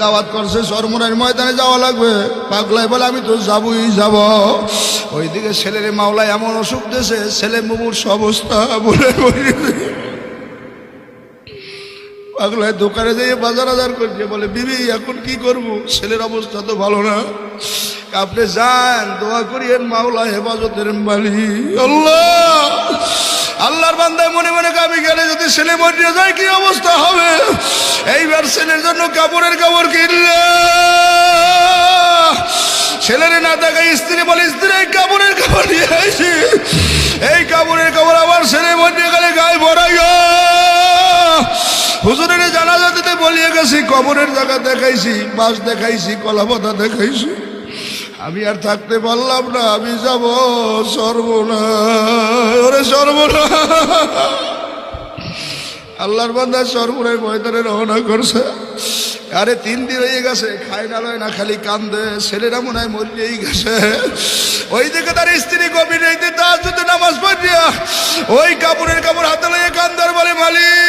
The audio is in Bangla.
দাওয়াত করছে চরমুনার ময়দানে যাওয়া লাগবে। পাগলায় বলে আমি তো যাবই যাব। ওইদিকে ছেলের মাওলায় এমন অসুখ দিয়েছে, ছেলে মুমূর্ষ অবস্থা বলে পাগলায় দোকানে যেয়ে বাজার আজার করছে, বলে বিবি এখন কি করব, ছেলের অবস্থা তো ভালো না, আপনি যান দোয়া করিয়েন মাওলা হেফাজতের মালিক আল্লাহ। আল্লাহর বান্দায় মনে মনে আমি গেলে যদি ছেলে মরিয়ে যায় কি অবস্থা হবে। এইবার ছেলের জন্য কাপড়ের কাপড় কিনলে, ছেলের না দেখায় স্ত্রী বলে স্ত্রী এই কাপড়ের কাপড় নিয়ে আসি। এই কাপড়ের কাপড় আবার ছেলে মরিয়ে গেলে গায়ে ভরাইয়া হুজুরের জানাজা দিতে বলিয়ে গেছি, কবরের জায়গা দেখাইছি, বাস দেখাইছি, কলাপাতা দেখাইছি। আমি আর থাকতে পারলাম না, আমি যাব। সর্বনাশ, ওরে সর্বনাশ। আল্লাহর বান্দা সর্বনাশ ময়দানে রওনা করছে। আরে 3 দিন হয়ে গেছে, খায় না লয় না, খালি কান্দে। ছেলেরা মনে হয় মরিয়েই গেছে। ওই দিকে তার স্ত্রী গভীর রাতে তাহাজ্জুদের নামাজ পড়িয়া ওই কাপড়ের কাপড় হাতে লইয়া কান্দার বলে মালিক